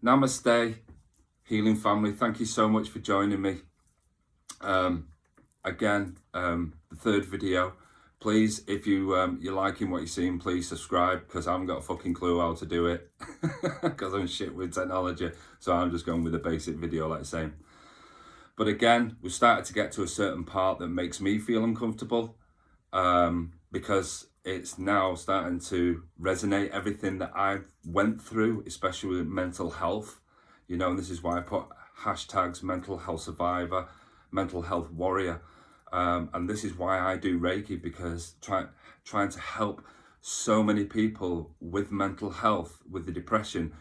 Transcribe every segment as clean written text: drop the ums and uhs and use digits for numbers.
Namaste, healing family. Thank you so much for joining me. Again, the third video. Please, if you're liking what you're seeing, please subscribe, because I haven't got a fucking clue how to do it because I'm shit with technology. So I'm just going with a basic video, like saying. But again, we've started to get to a certain part that makes me feel uncomfortable, because it's now starting to resonate, everything that I went through, especially with mental health. You know, and this is why I put hashtags mental health survivor, mental health warrior. And this is why I do Reiki, because trying to help so many people with mental health, with the depression.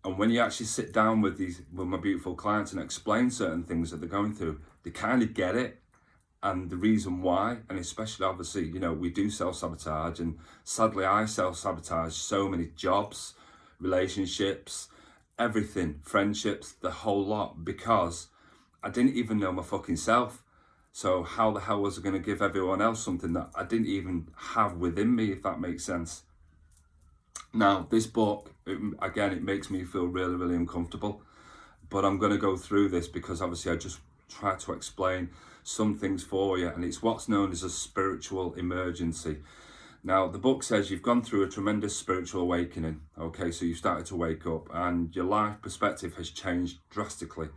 And when you actually sit down with my beautiful clients and explain certain things that they're going through, they kind of get it and the reason why. And especially, obviously, you know, we do self-sabotage, and sadly I self-sabotage so many jobs, relationships, everything, friendships, the whole lot, because I didn't even know my fucking self. So how the hell was I going to give everyone else something that I didn't even have within me, if that makes sense? Now, this book, it makes me feel really, really uncomfortable, but I'm going to go through this because obviously I just try to explain some things for you, and it's what's known as a spiritual emergency. Now, the book says you've gone through a tremendous spiritual awakening. Okay, so you started to wake up and your life perspective has changed drastically,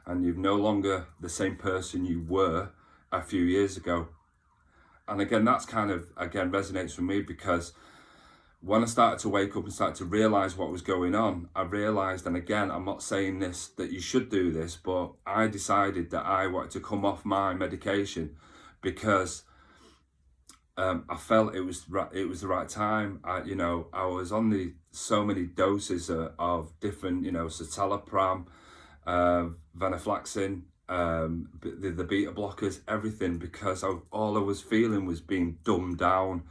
and you're no longer the same person you were a few years ago. And again, that's kind of, again, resonates with me, because when I started to wake up and started to realize what was going on, I realized, and again, I'm not saying this, that you should do this, but I decided that I wanted to come off my medication because I felt it was the right time. I was on so many doses of different, citalopram, venlafaxine, the beta blockers, everything, because all I was feeling was being dumbed down,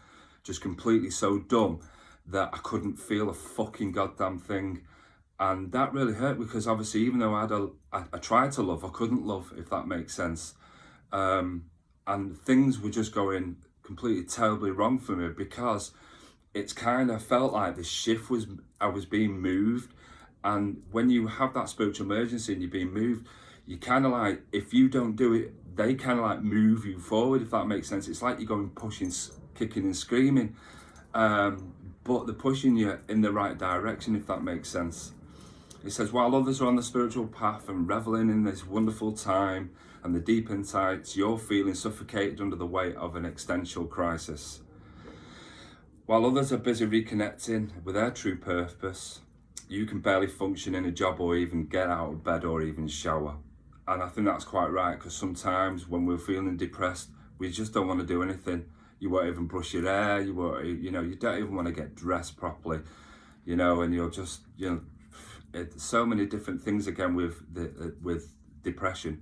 just completely so dumb that I couldn't feel a fucking goddamn thing. And that really hurt, because obviously, even though I tried to love, I couldn't love, if that makes sense. And things were just going completely terribly wrong for me, because it's kind of felt like this shift I was being moved. And when you have that spiritual emergency and you're being moved, you kind of like, if you don't do it, they kind of like move you forward, if that makes sense. It's like you're going pushing, kicking and screaming, but they're pushing you in the right direction, if that makes sense. It says, while others are on the spiritual path and reveling in this wonderful time and the deep insights, you're feeling suffocated under the weight of an existential crisis. While others are busy reconnecting with their true purpose, you can barely function in a job or even get out of bed or even shower. And I think that's quite right, because sometimes when we're feeling depressed, we just don't want to do anything. You won't even brush your hair, you don't even want to get dressed properly, and you'll just, so many different things again with depression.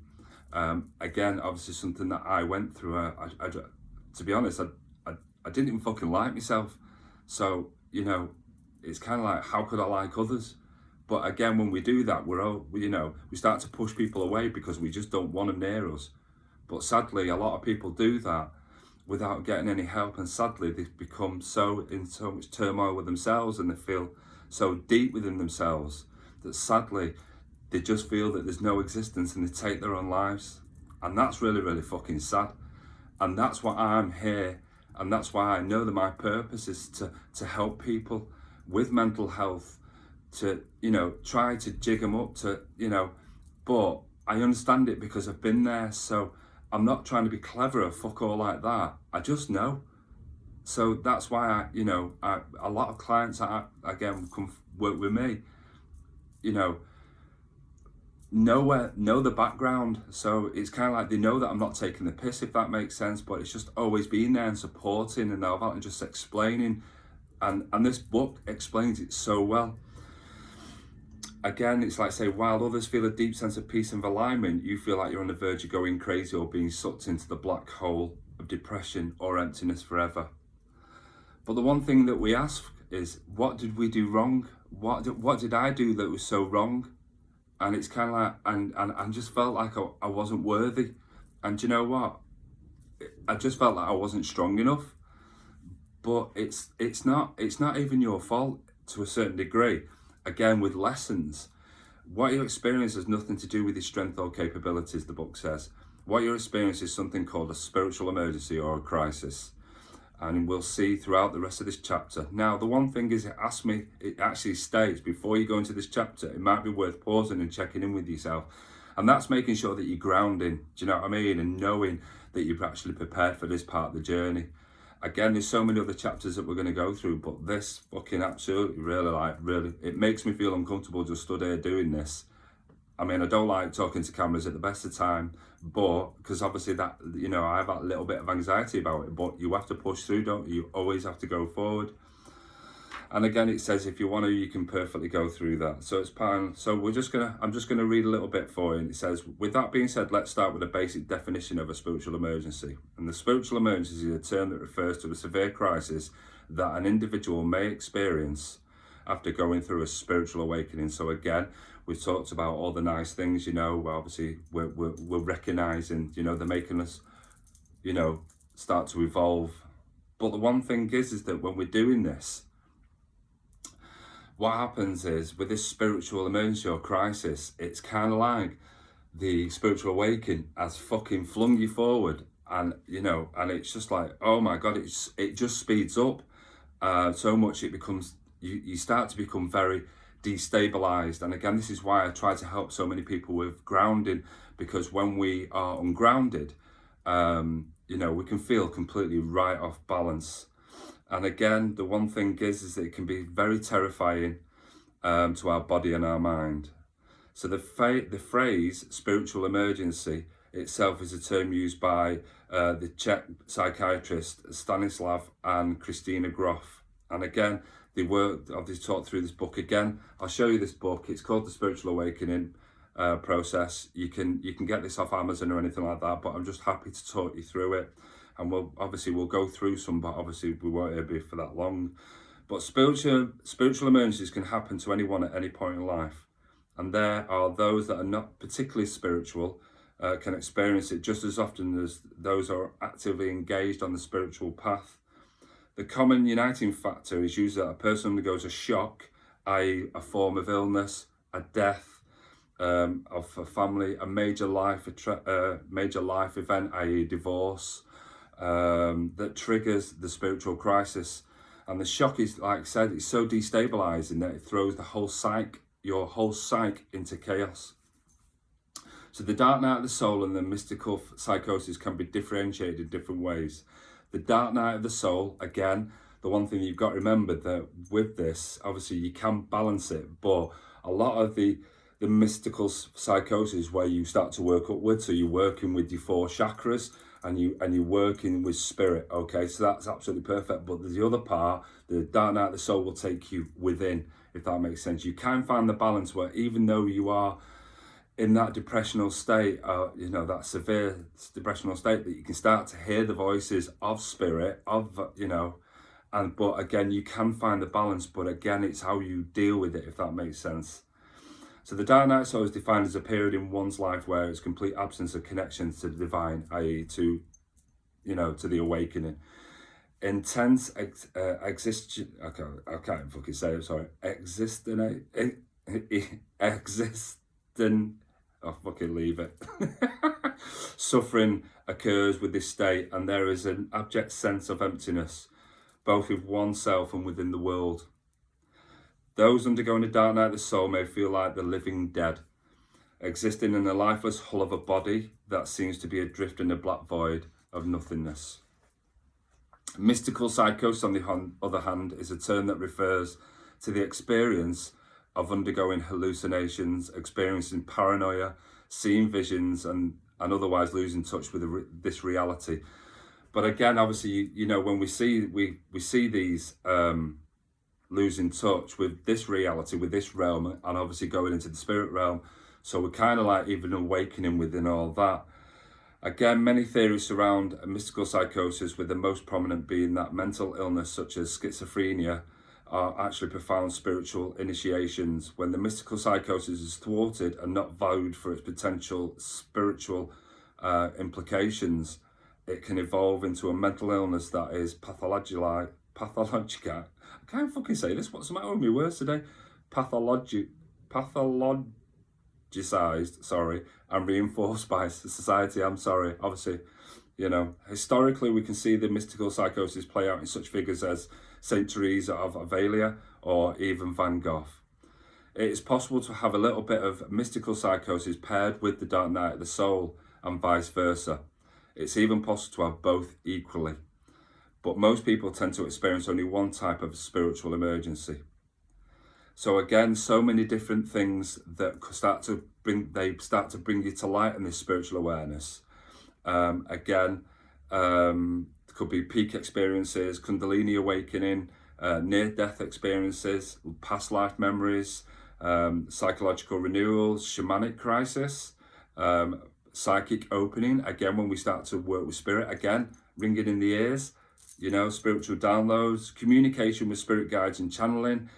Again, obviously something that I went through. I to be honest, I didn't even fucking like myself. So, it's kind of like, how could I like others? But again, when we do that, we start to push people away because we just don't want them near us. But sadly, a lot of people do that without getting any help, and sadly they've become in so much turmoil with themselves, and they feel so deep within themselves that sadly they just feel that there's no existence, and they take their own lives. And that's really, really fucking sad. And that's why I'm here, and that's why I know that my purpose is to help people with mental health, to try to jig them up, but I understand it because I've been there. So I'm not trying to be clever or fuck all like that. I just know. So that's why a lot of clients that again come work with me, know the background. So it's kind of like they know that I'm not taking the piss, if that makes sense. But it's just always being there and supporting and just explaining. And this book explains it so well. Again, it's like, say, while others feel a deep sense of peace and alignment, you feel like you're on the verge of going crazy or being sucked into the black hole of depression or emptiness forever. But the one thing that we ask is, what did we do wrong? What did I do that was so wrong? And it's kind of like, and I just felt like I wasn't worthy. And you know what? I just felt like I wasn't strong enough. But it's not even your fault to a certain degree. Again, with lessons, What you experience has nothing to do with your strength or capabilities, the book says. What you experience is something called a spiritual emergency or a crisis. And we'll see throughout the rest of this chapter. Now, the one thing is, it actually states before you go into this chapter, it might be worth pausing and checking in with yourself. And that's making sure that you're grounding, do you know what I mean? And knowing that you've actually prepared for this part of the journey. Again, there's so many other chapters that we're going to go through, but this fucking absolutely, really, it makes me feel uncomfortable just stood here doing this. I mean, I don't like talking to cameras at the best of time, but because obviously that, you know, I have that little bit of anxiety about it, but you have to push through, don't you? You always have to go forward. And again, it says if you want to, you can perfectly go through that. So it's fine. So I'm just gonna read a little bit for you. And it says, with that being said, let's start with a basic definition of a spiritual emergency. And the spiritual emergency is a term that refers to a severe crisis that an individual may experience after going through a spiritual awakening. So again, we've talked about all the nice things, you know, obviously we're recognizing, you know, they're making us, you know, start to evolve. But the one thing is that when we're doing this, what happens is with this spiritual emergency or crisis, it's kind of like the spiritual awakening has fucking flung you forward, and you know, and it's just like, oh my god, it just speeds up so much. It becomes, you start to become very destabilized. And again, this is why I try to help so many people with grounding, because when we are ungrounded, you know, we can feel completely right off balance. And again, the one thing is that it can be very terrifying to our body and our mind. So the phrase spiritual emergency itself is a term used by the Czech psychiatrist Stanislav and Christina Grof. And again, they obviously talked through this book again. I'll show you this book. It's called The Spiritual Awakening Process. You can get this off Amazon or anything like that, but I'm just happy to talk you through it. And we'll go through some, but obviously we won't be for that long. But spiritual emergencies can happen to anyone at any point in life. And there are those that are not particularly spiritual can experience it just as often as those who are actively engaged on the spiritual path. The common uniting factor is usually that a person undergoes a shock, i.e. a form of illness, a death of a family, a major life event, i.e. divorce, that triggers the spiritual crisis. And the shock is, like I said, it's so destabilizing that it throws your whole psyche into chaos. So the dark night of the soul and the mystical psychosis can be differentiated in different ways. The dark night of the soul, again, the one thing you've got to remember that with this, obviously you can balance it, but a lot of the mystical psychosis where you start to work upwards, so you're working with your 4 chakras, and you're working with spirit, okay? So that's absolutely perfect. But the other part, the dark night of the soul, will take you within, if that makes sense. You can find the balance where even though you are in that depressional state, you know, that severe depressional state, that you can start to hear the voices of spirit, of, you know, but again, you can find the balance, but again, it's how you deal with it, if that makes sense. So the dark night soul is defined as a period in one's life where it's complete absence of connection to the divine, i.e. to, you know, to the awakening. Intense I can't fucking say it, sorry. I'll fucking leave it. Suffering occurs with this state, and there is an abject sense of emptiness, both with oneself and within the world. Those undergoing a dark night of the soul may feel like the living dead, existing in the lifeless hull of a body that seems to be adrift in a black void of nothingness. Mystical psychosis, on the other hand, is a term that refers to the experience of undergoing hallucinations, experiencing paranoia, seeing visions, and otherwise losing touch with this reality. But again, obviously, you know, when we see these losing touch with this reality, with this realm, and obviously going into the spirit realm. So we're kind of like even awakening within all that. Again, many theories surround a mystical psychosis, with the most prominent being that mental illness such as schizophrenia are actually profound spiritual initiations. When the mystical psychosis is thwarted and not valued for its potential spiritual implications, it can evolve into a mental illness that is pathological. I can't fucking say this. What's the matter with me words today? Pathological. and reinforced by society. I'm sorry, obviously, historically we can see the mystical psychosis play out in such figures as Saint Teresa of Avila or even Van Gogh. It is possible to have a little bit of mystical psychosis paired with the dark night of the soul, and vice versa. It's even possible to have both equally. But most people tend to experience only one type of spiritual emergency. So again, so many different things that start to bring you to light in this spiritual awareness. There could be peak experiences, Kundalini awakening, near-death experiences, past life memories, psychological renewals, shamanic crisis, psychic opening, again when we start to work with spirit, again ringing in the ears, spiritual downloads, communication with spirit guides and channeling,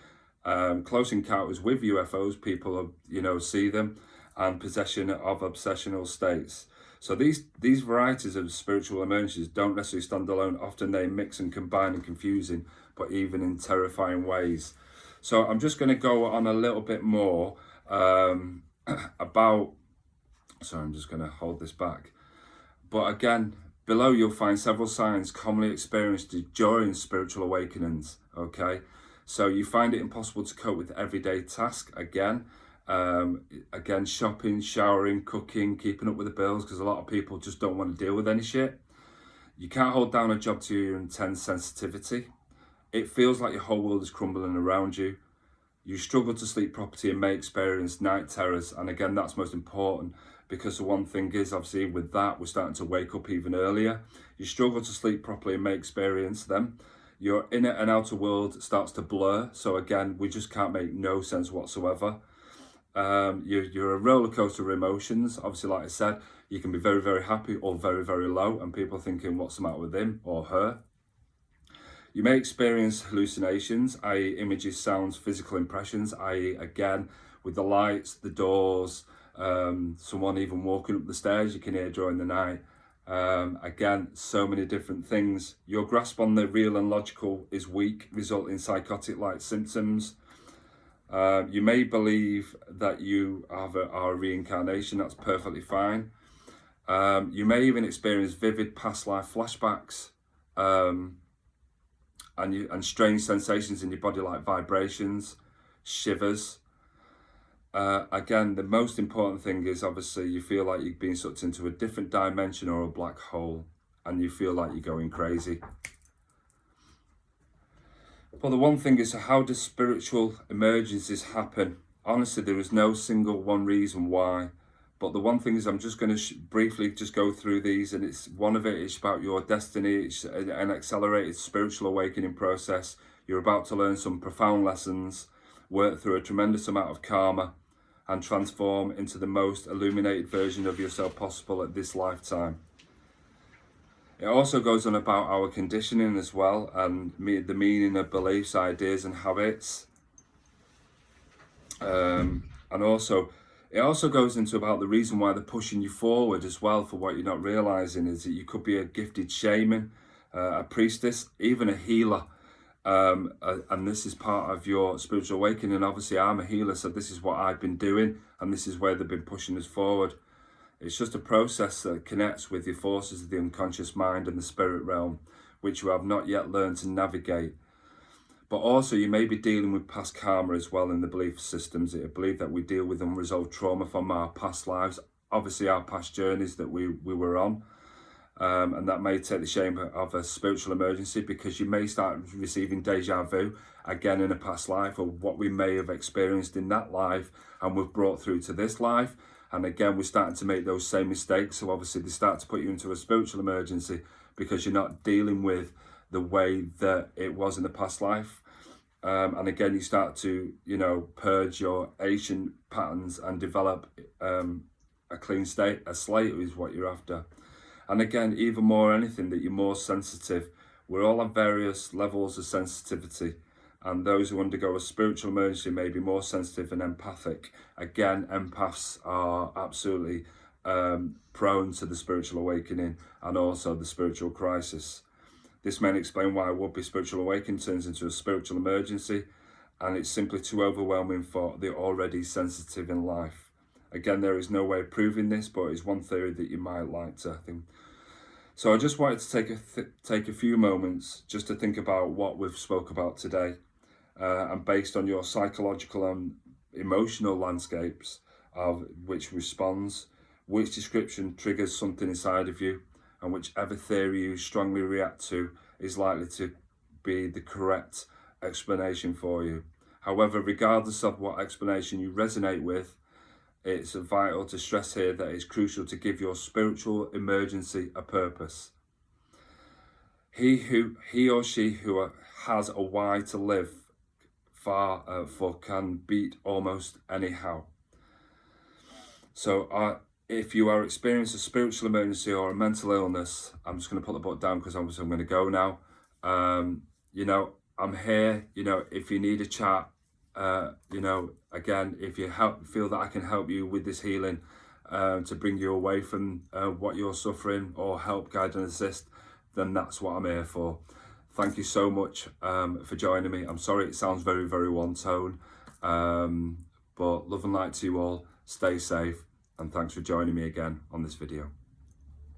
close encounters with UFOs, people see them, and possession of obsessional states. So these varieties of spiritual emergencies don't necessarily stand alone. Often they mix and combine and confusing, but even in terrifying ways. So I'm just going to go on a little bit more about. Sorry, I'm just going to hold this back. But again, below you'll find several signs commonly experienced during spiritual awakenings. Okay, so you find it impossible to cope with everyday tasks. Again, shopping, showering, cooking, keeping up with the bills, because a lot of people just don't want to deal with any shit. You can't hold down a job to your intense sensitivity. It feels like your whole world is crumbling around you. You struggle to sleep properly and may experience night terrors. And again, that's most important, because the one thing is, obviously, with that, we're starting to wake up even earlier. You struggle to sleep properly and may experience them. Your inner and outer world starts to blur. So again, we just can't make no sense whatsoever. You're a roller coaster of emotions. Obviously, like I said, you can be very, very happy or very, very low, and people thinking, what's the matter with him or her? You may experience hallucinations, i.e. images, sounds, physical impressions, i.e. again, with the lights, the doors, someone even walking up the stairs you can hear during the night. Again, so many different things. Your grasp on the real and logical is weak, resulting in psychotic-like symptoms. You may believe that you are a reincarnation. That's perfectly fine. You may even experience vivid past life flashbacks, and strange sensations in your body, like vibrations, shivers. Again, the most important thing is, obviously, you feel like you're being sucked into a different dimension or a black hole, and you feel like you're going crazy. Well, the one thing is, how do spiritual emergencies happen? Honestly, there is no single one reason why. But the one thing is, I'm just going to briefly just go through these, and it's one of it is about your destiny. It's an accelerated spiritual awakening process. You're about to learn some profound lessons, work through a tremendous amount of karma, and transform into the most illuminated version of yourself possible at this lifetime. It also goes on about our conditioning as well, and the meaning of beliefs, ideas, and habits. It also goes into about the reason why they're pushing you forward as well. For what you're not realizing is that you could be a gifted shaman, a priestess, even a healer. And this is part of your spiritual awakening. Obviously, I'm a healer, so this is what I've been doing, and this is where they've been pushing us forward. It's just a process that connects with the forces of the unconscious mind and the spirit realm, which you have not yet learned to navigate. But also, you may be dealing with past karma as well in the belief systems. I believe that we deal with unresolved trauma from our past lives, obviously our past journeys that we were on. And that may take the shape of a spiritual emergency, because you may start receiving deja vu again in a past life, or what we may have experienced in that life and we've brought through to this life. And again, we're starting to make those same mistakes. So obviously they start to put you into a spiritual emergency, because you're not dealing with the way that it was in the past life. And again, you start to, purge your ancient patterns and develop a clean slate is what you're after. And again, even more anything that you're more sensitive. We all have various levels of sensitivity, and those who undergo a spiritual emergency may be more sensitive and empathic. Again, empaths are absolutely prone to the spiritual awakening and also the spiritual crisis. This may explain why a would-be spiritual awakening turns into a spiritual emergency, and it's simply too overwhelming for the already sensitive in life. Again, there is no way of proving this, but it's one theory that you might like to think. So I just wanted to take a few moments just to think about what we've spoke about today, and based on your psychological and emotional landscapes of which responds, which description triggers something inside of you, and whichever theory you strongly react to is likely to be the correct explanation for you. However, regardless of what explanation you resonate with, it's vital to stress here that it's crucial to give your spiritual emergency a purpose. He or she who has a why to live for can beat almost anyhow. So if you are experiencing a spiritual emergency or a mental illness, I'm just going to put the book down because I'm going to go now. You know, I'm here. You know, if you need a chat, you know, again, if you feel that I can help you with this healing, to bring you away from what you're suffering, or help guide and assist, then that's what I'm here for. Thank you so much for joining me. I'm sorry it sounds very, very one tone, but love and light to you all. Stay safe, and thanks for joining me again on this video.